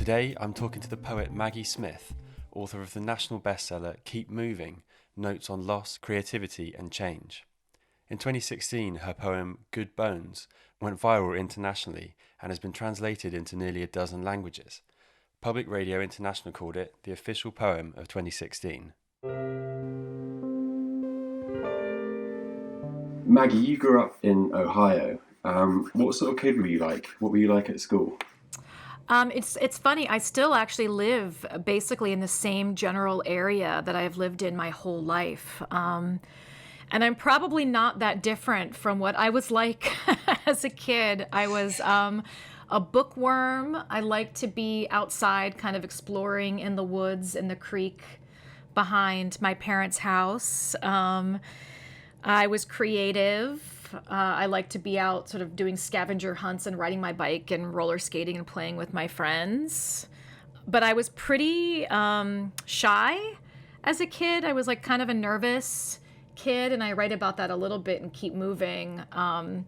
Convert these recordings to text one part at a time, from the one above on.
Today I'm talking to the poet Maggie Smith, author of the national bestseller Keep Moving, Notes on Loss, Creativity and Change. In 2016, her poem Good Bones went viral internationally and has been translated into nearly a dozen languages. Public Radio International called it the official poem of 2016. Maggie, you grew up in Ohio. What sort of kid were you like? What were you like at school? It's funny. I still actually live basically in the same general area that I've lived in my whole life. And I'm probably not that different from what I was like as a kid. I was a bookworm. I liked to be outside kind of exploring in the woods in the creek behind my parents' house. I was creative. I liked to be out sort of doing scavenger hunts and riding my bike and roller skating and playing with my friends. But I was pretty shy as a kid. I was like kind of a nervous kid, and I write about that a little bit in Keep Moving. And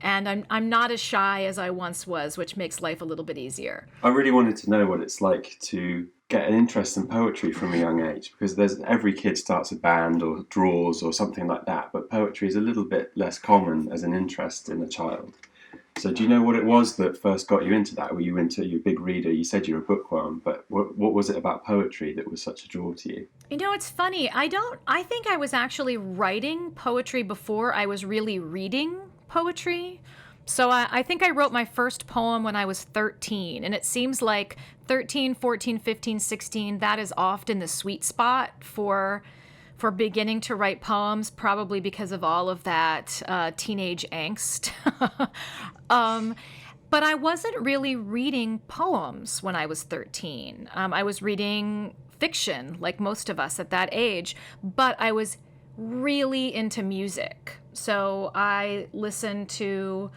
I'm not as shy as I once was, which makes life a little bit easier. I really wanted to know what it's like to get an interest in poetry from a young age, because every kid starts a band or draws or something like that, but poetry is a little bit less common as an interest in a child. So do you know what it was that first got you into that? Were you a big reader? You said you're a bookworm, but what was it about poetry that was such a draw to you? You know, it's funny. I think I was actually writing poetry before I was really reading poetry. So I think I wrote my first poem when I was 13, and it seems like 13, 14, 15, 16, that is often the sweet spot for beginning to write poems, probably because of all of that teenage angst. But I wasn't really reading poems when I was 13. I was reading fiction, like most of us at that age, but I was really into music. So I listened to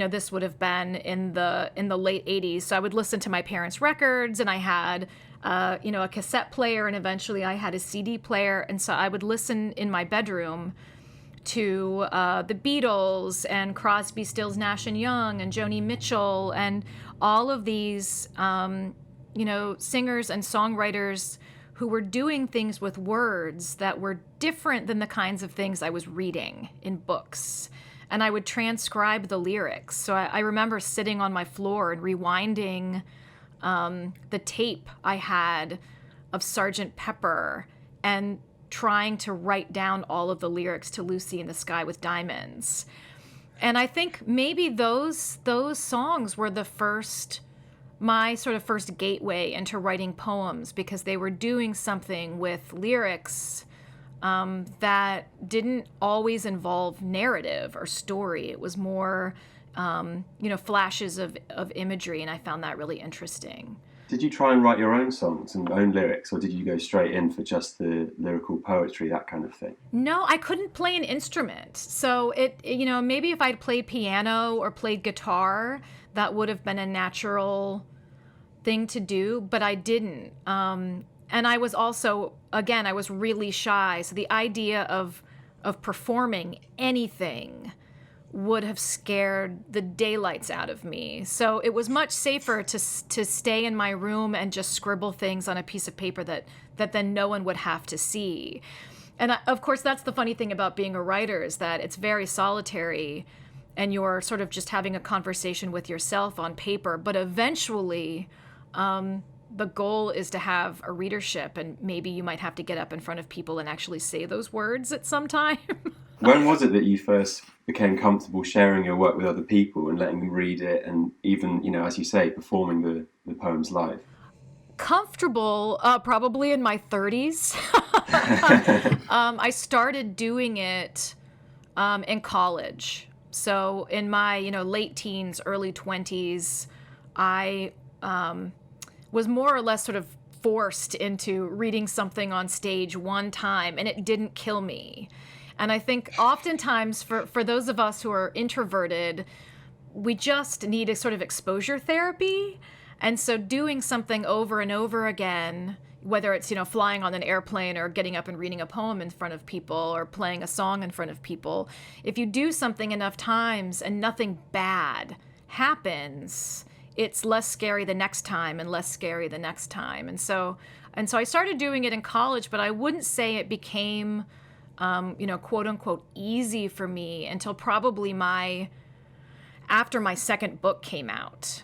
this would have been in the late 80s. So I would listen to my parents' records, and I had, a cassette player, and eventually I had a CD player. And so I would listen in my bedroom to the Beatles and Crosby, Stills, Nash and Young and Joni Mitchell and all of these, singers and songwriters who were doing things with words that were different than the kinds of things I was reading in books. And I would transcribe the lyrics. So I remember sitting on my floor and rewinding the tape I had of Sgt. Pepper and trying to write down all of the lyrics to Lucy in the Sky with Diamonds. And I think maybe those songs were my sort of first gateway into writing poems, because they were doing something with lyrics that didn't always involve narrative or story. It was more, flashes of imagery, and I found that really interesting. Did you try and write your own songs and own lyrics, or did you go straight in for just the lyrical poetry, that kind of thing? No, I couldn't play an instrument. So maybe if I'd played piano or played guitar, that would have been a natural thing to do, but I didn't. And I was also, again, I was really shy. So the idea of performing anything would have scared the daylights out of me. So it was much safer to stay in my room and just scribble things on a piece of paper that then no one would have to see. And of course, that's the funny thing about being a writer, is that it's very solitary and you're sort of just having a conversation with yourself on paper. But eventually, the goal is to have a readership, and maybe you might have to get up in front of people and actually say those words at some time. When was it that you first became comfortable sharing your work with other people and letting them read it, and even, as you say, performing the poems live? Comfortable, probably in my 30s. I started doing it in college. So in my, late teens, early 20s, I was more or less sort of forced into reading something on stage one time, and it didn't kill me. And I think oftentimes for those of us who are introverted, we just need a sort of exposure therapy. And so doing something over and over again, whether it's, flying on an airplane or getting up and reading a poem in front of people or playing a song in front of people, if you do something enough times and nothing bad happens, it's less scary the next time and less scary the next time. And so I started doing it in college, but I wouldn't say it became, quote unquote, easy for me until probably after my second book came out.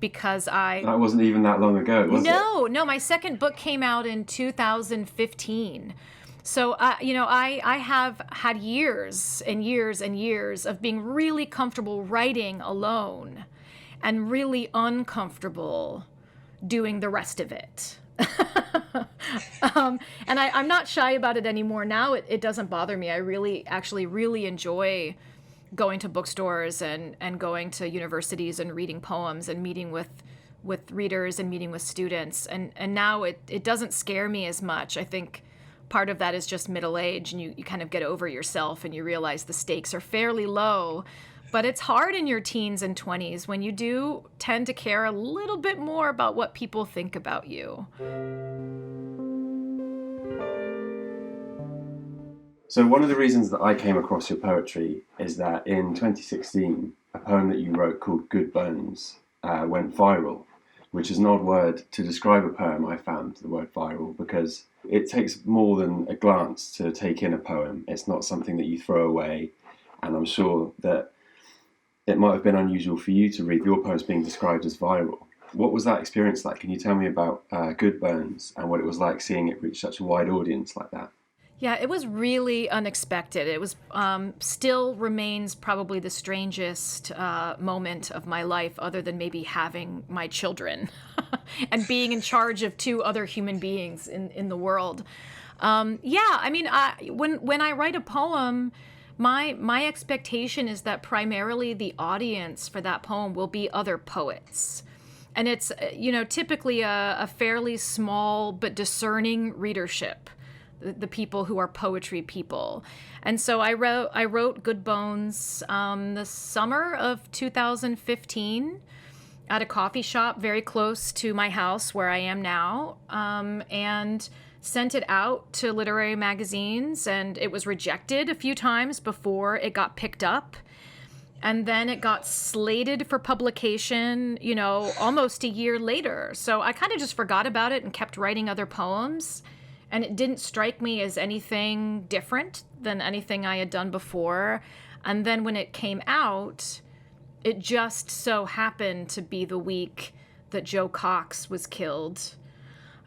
Because That wasn't even that long ago, was it? No, my second book came out in 2015. So, I have had years and years and years of being really comfortable writing alone and really uncomfortable doing the rest of it. And I'm not shy about it anymore. Now it doesn't bother me. I actually really enjoy going to bookstores and going to universities and reading poems and meeting with readers and meeting with students. And now it doesn't scare me as much. I think part of that is just middle age, and you kind of get over yourself and you realize the stakes are fairly low. But it's hard in your teens and 20s when you do tend to care a little bit more about what people think about you. So one of the reasons that I came across your poetry is that in 2016, a poem that you wrote called Good Bones went viral, which is an odd word to describe a poem. I found the word viral because it takes more than a glance to take in a poem. It's not something that you throw away, and I'm sure that it might have been unusual for you to read your poems being described as viral. What was that experience like? Can you tell me about Good Bones and what it was like seeing it reach such a wide audience like that? Yeah, it was really unexpected. It was still remains probably the strangest moment of my life, other than maybe having my children and being in charge of two other human beings in the world. When I write a poem, my expectation is that primarily the audience for that poem will be other poets. And it's, typically a fairly small but discerning readership, the people who are poetry people. And so I wrote Good Bones the summer of 2015 at a coffee shop very close to my house where I am now, and sent it out to literary magazines, and it was rejected a few times before it got picked up. And then it got slated for publication, almost a year later. So I kind of just forgot about it and kept writing other poems. And it didn't strike me as anything different than anything I had done before. And then when it came out, it just so happened to be the week that Joe Cox was killed.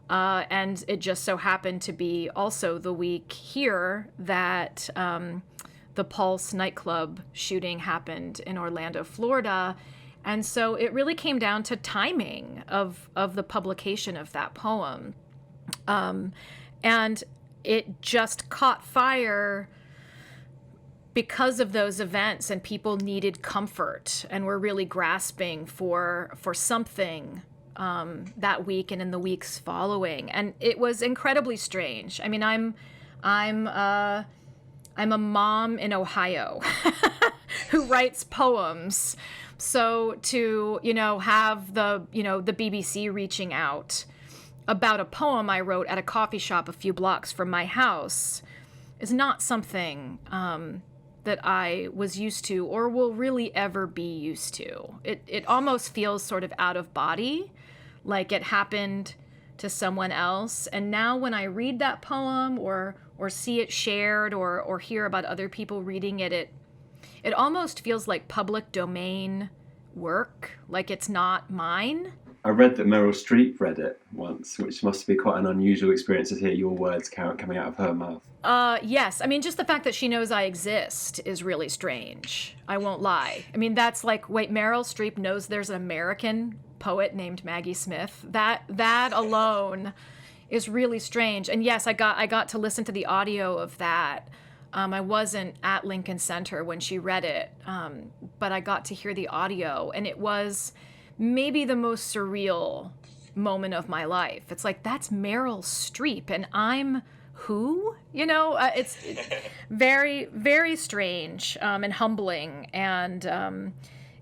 And it just so happened to be also the week here that the Pulse nightclub shooting happened in Orlando, Florida. And so it really came down to timing of the publication of that poem. And it just caught fire because of those events, and people needed comfort and were really grasping for something that week and in the weeks following. And it was incredibly strange. I mean, I'm a mom in Ohio who writes poems. So to, have the BBC reaching out about a poem I wrote at a coffee shop a few blocks from my house is not something that I was used to or will really ever be used to. It almost feels sort of out of body, like it happened to someone else. And now when I read that poem or see it shared or hear about other people reading it, it almost feels like public domain work, like it's not mine. I read that Meryl Streep read it once, which must be quite an unusual experience to hear your words coming out of her mouth. Yes. I mean, just the fact that she knows I exist is really strange. I won't lie. I mean, that's like, wait, Meryl Streep knows there's an American poet named Maggie Smith. That alone is really strange. And yes, I got to listen to the audio of that. I wasn't at Lincoln Center when she read it, but I got to hear the audio, and it was maybe the most surreal moment of my life. It's like, that's Meryl Streep, and I'm who? It's very, very strange and humbling, and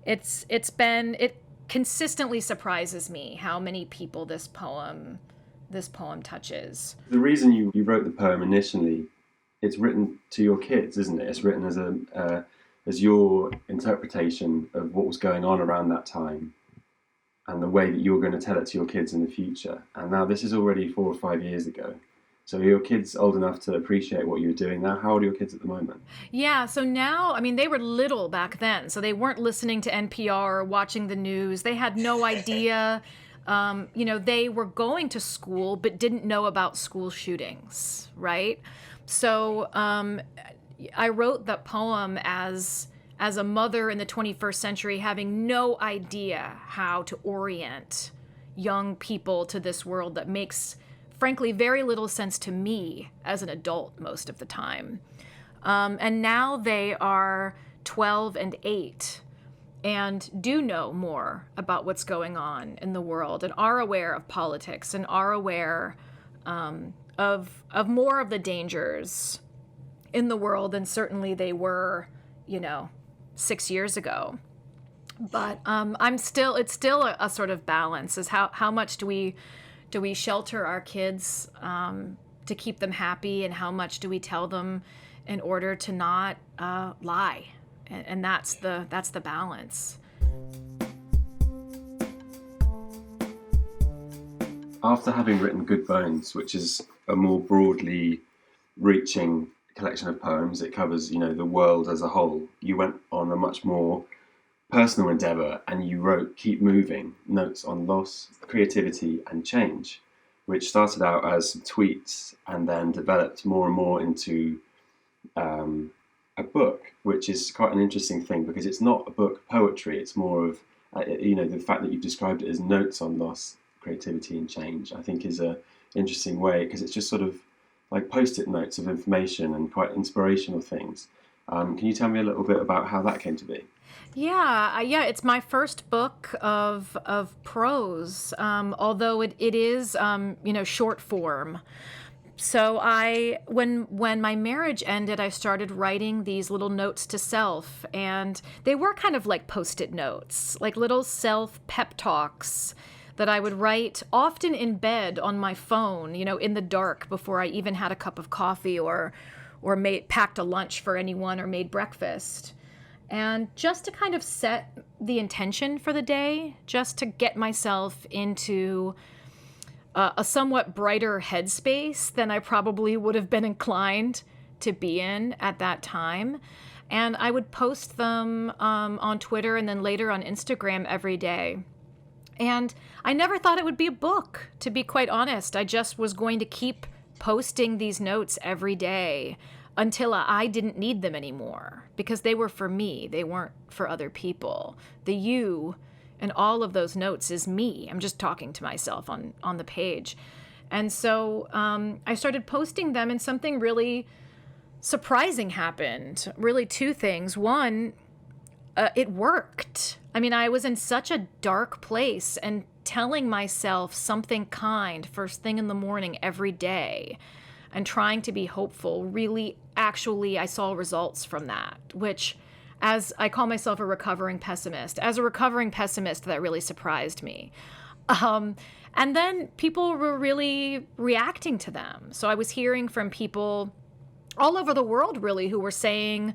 it consistently surprises me how many people this poem touches. The reason you wrote the poem initially, it's written to your kids, isn't it? It's written as your interpretation of what was going on around that time. and the way that you're going to tell it to your kids in the future. And now this is already 4 or 5 years ago. So are your kids old enough to appreciate what you're doing now? How old are your kids at the moment? Yeah, so now, I mean, they were little back then, so they weren't listening to NPR or watching the news. They had no idea. They were going to school but didn't know about school shootings, right? So I wrote that poem as a mother in the 21st century having no idea how to orient young people to this world that makes, frankly, very little sense to me as an adult most of the time. And now they are 12 and 8 and do know more about what's going on in the world and are aware of politics and are aware of more of the dangers in the world than certainly they were, 6 years ago. But it's still a sort of balance, is how much do we shelter our kids to keep them happy, and how much do we tell them in order to not lie, and that's the balance. After having written Good Bones, which is a more broadly reaching collection of poems, it covers the world as a whole, you went on a much more personal endeavour and you wrote Keep Moving, Notes on Loss, Creativity and Change, which started out as some tweets and then developed more and more into a book, which is quite an interesting thing because it's not a book of poetry, it's more of, the fact that you've described it as notes on loss, creativity and change, I think is a interesting way, because it's just sort of like post-it notes of information and quite inspirational things. Can you tell me a little bit about how that came to be? Yeah, it's my first book of prose, although it is short form. So when my marriage ended, I started writing these little notes to self, and they were kind of like post-it notes, like little self pep talks that I would write often in bed on my phone, in the dark before I even had a cup of coffee or packed a lunch for anyone or made breakfast. And just to kind of set the intention for the day, just to get myself into a somewhat brighter headspace than I probably would have been inclined to be in at that time. And I would post them on Twitter and then later on Instagram every day. And I never thought it would be a book, to be quite honest. I just was going to keep posting these notes every day until I didn't need them anymore, because they were for me. They weren't for other people. The you and all of those notes is me. I'm just talking to myself on the page. And so I started posting them, and something really surprising happened. Really two things. One, it worked. I mean, I was in such a dark place, and telling myself something kind first thing in the morning every day and trying to be hopeful, really, actually, I saw results from that, which, as I call myself a recovering pessimist, that really surprised me. And then people were really reacting to them. So I was hearing from people all over the world, really, who were saying,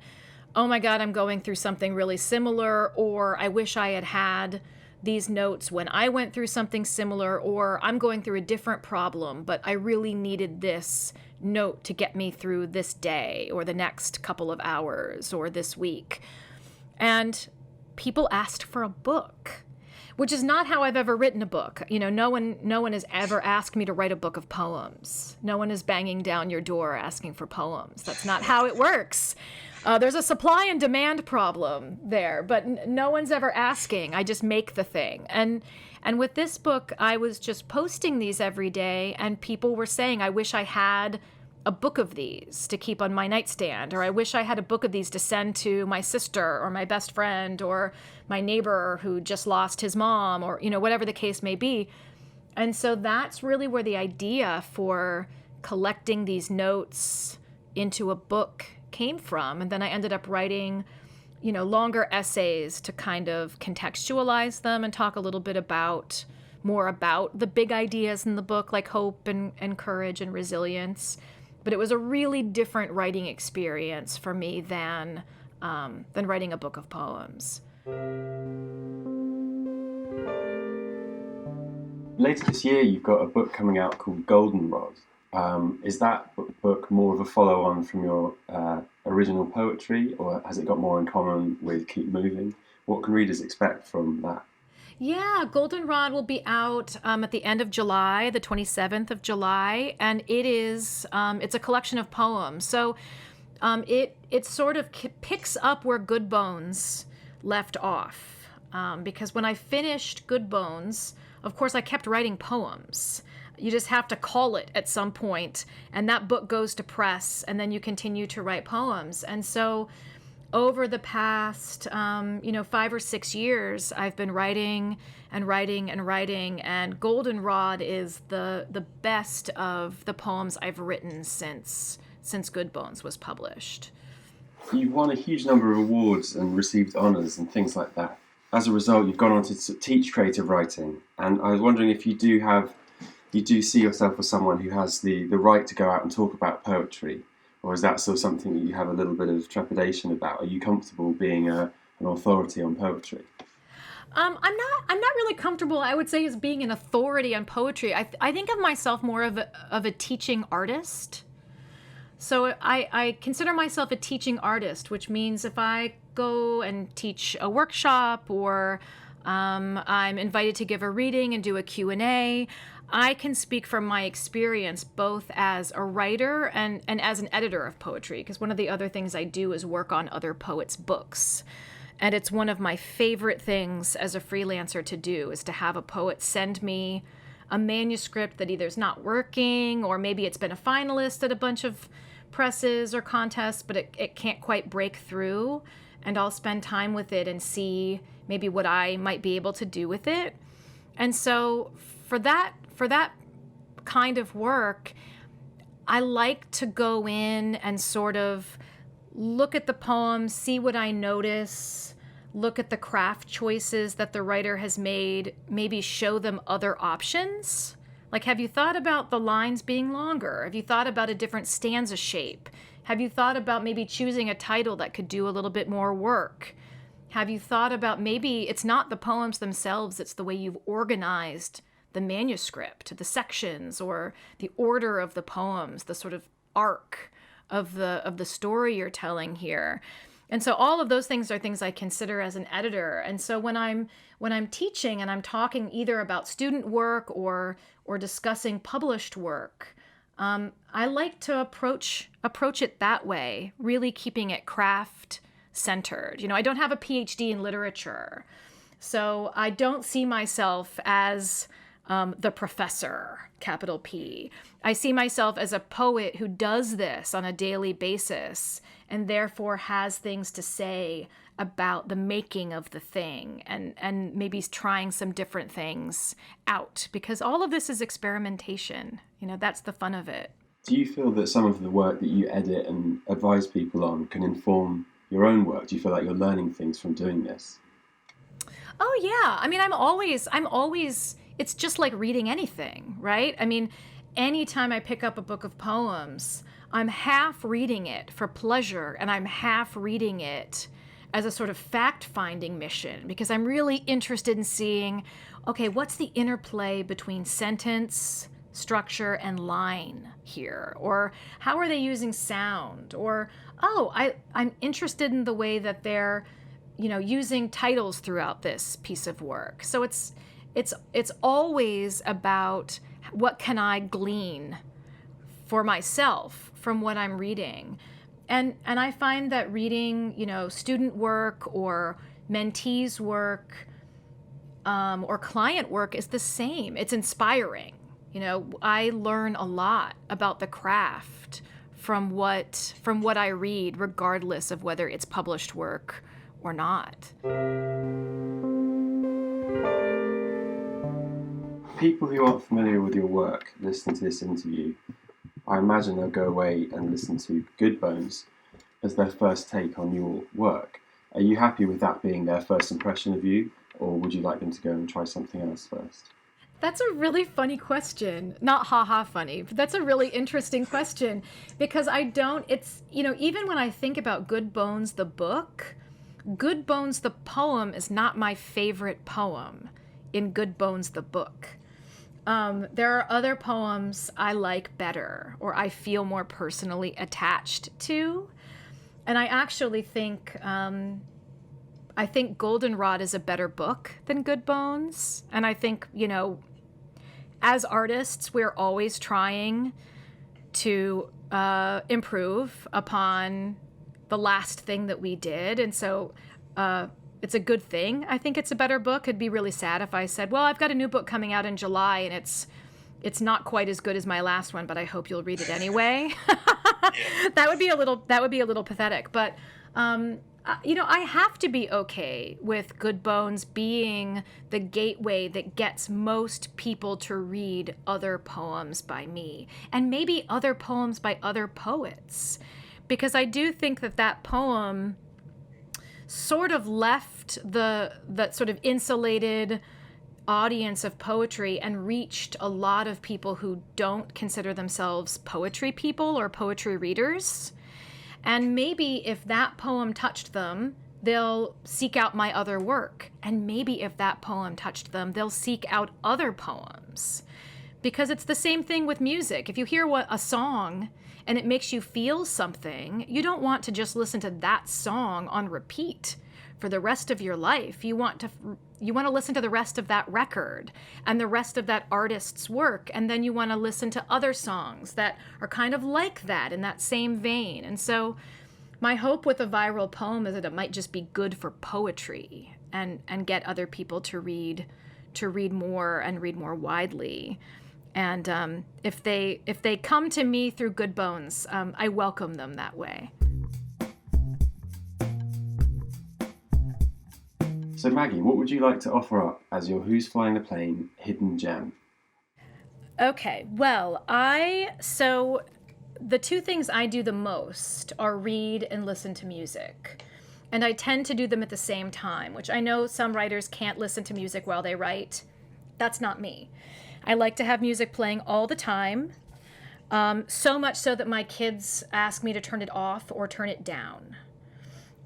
oh my God, I'm going through something really similar, or I wish I had had these notes when I went through something similar, or I'm going through a different problem, but I really needed this note to get me through this day or the next couple of hours or this week. And people asked for a book, which is not how I've ever written a book. No one has ever asked me to write a book of poems. No one is banging down your door asking for poems. That's not how it works. There's a supply and demand problem there, but no one's ever asking. I just make the thing. And with this book, I was just posting these every day, and people were saying, I wish I had a book of these to keep on my nightstand, or I wish I had a book of these to send to my sister or my best friend or my neighbor who just lost his mom, or, whatever the case may be. And so that's really where the idea for collecting these notes into a book came from. And then I ended up writing, longer essays to kind of contextualize them and talk a little bit more about the big ideas in the book, like hope and courage and resilience. But it was a really different writing experience for me than writing a book of poems. Later this year, you've got a book coming out called Goldenrod. Is that book more of a follow-on from your original poetry, or has it got more in common with Keep Moving? What can readers expect from that? Yeah, Goldenrod will be out at the end of July, the 27th of July, and it's a collection of poems. So it sort of picks up where Good Bones left off. Because when I finished Good Bones, of course, I kept writing poems. You just have to call it at some point, and that book goes to press, and then you continue to write poems. And so over the past, 5 or 6 years, I've been writing and writing and writing, and Goldenrod is the best of the poems I've written since Good Bones was published. You've won a huge number of awards and received honours and things like that. As a result, you've gone on to teach creative writing, and I was wondering if you do see yourself as someone who has the right to go out and talk about poetry, or is that still something that you have a little bit of trepidation about? Are you comfortable being an authority on poetry? I'm not really comfortable, I would say, as being an authority on poetry. I think of myself more of a teaching artist. So I consider myself a teaching artist, which means if I go and teach a workshop, or I'm invited to give a reading and do a Q&A, I can speak from my experience both as a writer and as an editor of poetry, because one of the other things I do is work on other poets' books. And it's one of my favorite things as a freelancer to do, is to have a poet send me a manuscript that either is not working, or maybe it's been a finalist at a bunch of presses or contests, but it can't quite break through. And I'll spend time with it and see maybe what I might be able to do with it. And so for that kind of work, I like to go in and sort of look at the poem, see what I notice, look at the craft choices that the writer has made, maybe show them other options. Like, have you thought about the lines being longer? Have you thought about a different stanza shape? Have you thought about maybe choosing a title that could do a little bit more work? Have you thought about maybe it's not the poems themselves, it's the way you've organized the manuscript, the sections, or the order of the poems, the sort of arc of the story you're telling here. And so all of those things are things I consider as an editor. And so when I'm teaching and I'm talking either about student work or discussing published work, I like to approach it that way, really keeping it craft centered. I don't have a PhD in literature, so I don't see myself as the professor, capital P. I see myself as a poet who does this on a daily basis and therefore has things to say about the making of the thing, and maybe trying some different things out, because all of this is experimentation. That's the fun of it. Do you feel that some of the work that you edit and advise people on can inform your own work? Do you feel like you're learning things from doing this? Oh yeah. I mean, I'm always, it's just like reading anything, right? I mean, anytime I pick up a book of poems, I'm half reading it for pleasure, and I'm half reading it as a sort of fact-finding mission, because I'm really interested in seeing, okay, what's the interplay between sentence, structure, and line here? Or how are they using sound? Or, I'm interested in the way that they're, using titles throughout this piece of work. So it's always about what can I glean for myself from what I'm reading. And I find that reading, student work or mentees work or client work is the same. It's inspiring. I learn a lot about the craft from what I read, regardless of whether it's published work or not. People who aren't familiar with your work listening to this interview, I imagine they'll go away and listen to Good Bones as their first take on your work. Are you happy with that being their first impression of you, or would you like them to go and try something else first? That's a really funny question. Not ha-ha funny, but that's a really interesting question, because even when I think about Good Bones, the book, Good Bones, the poem is not my favorite poem in Good Bones, the book. There are other poems I like better or I feel more personally attached to. And I actually think Goldenrod is a better book than Good Bones. And I think, as artists, we're always trying to improve upon the last thing that we did. And so it's a good thing. I think it's a better book. It'd be really sad if I said, well, I've got a new book coming out in July and it's not quite as good as my last one, but I hope you'll read it anyway. That would be a little pathetic. But I have to be okay with Good Bones being the gateway that gets most people to read other poems by me, and maybe other poems by other poets, because I do think that poem sort of left that sort of insulated audience of poetry and reached a lot of people who don't consider themselves poetry people or poetry readers. And maybe if that poem touched them, they'll seek out my other work. And maybe if that poem touched them, they'll seek out other poems. Because it's the same thing with music. If you hear a song and it makes you feel something, you don't want to just listen to that song on repeat for the rest of your life. You want to listen to the rest of that record and the rest of that artist's work, and then you want to listen to other songs that are kind of like that, in that same vein. And so my hope with a viral poem is that it might just be good for poetry and get other people to read more and read more widely. And if they come to me through Good Bones, I welcome them that way. So Maggie, what would you like to offer up as your Who's Flying the Plane hidden gem? Okay, well, so the two things I do the most are read and listen to music. And I tend to do them at the same time, which I know some writers can't listen to music while they write. That's not me. I like to have music playing all the time, so much so that my kids ask me to turn it off or turn it down.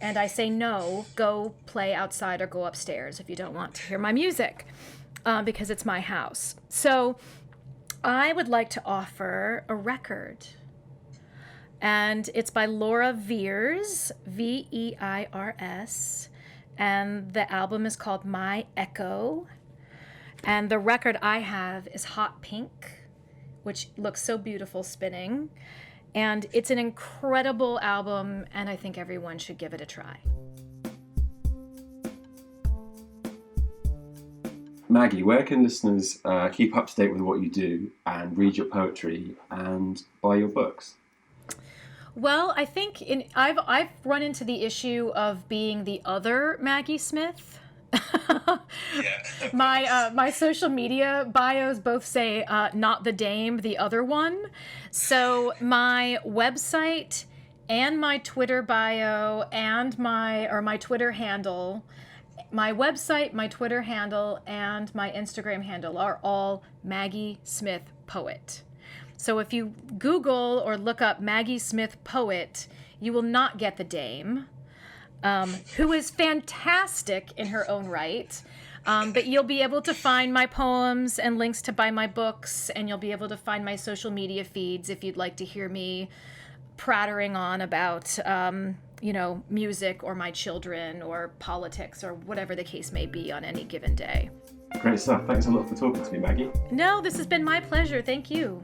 And I say, no, go play outside or go upstairs if you don't want to hear my music, because it's my house. So I would like to offer a record. And it's by Laura Veirs, Veirs. And the album is called My Echo. And the record I have is Hot Pink, which looks so beautiful spinning. And it's an incredible album, and I think everyone should give it a try. Maggie, where can listeners keep up to date with what you do and read your poetry and buy your books? Well, I think I've run into the issue of being the other Maggie Smith. My social media bios both say not the dame, the other one. So my website and my Twitter bio and my Twitter handle, my website, my Twitter handle, and my Instagram handle are all Maggie Smith Poet. So if you Google or look up Maggie Smith Poet, you will not get the dame. Who is fantastic in her own right. But you'll be able to find my poems and links to buy my books, and you'll be able to find my social media feeds if you'd like to hear me prattling on about, music or my children or politics or whatever the case may be on any given day. Great stuff. Thanks a lot for talking to me, Maggie. No, this has been my pleasure. Thank you.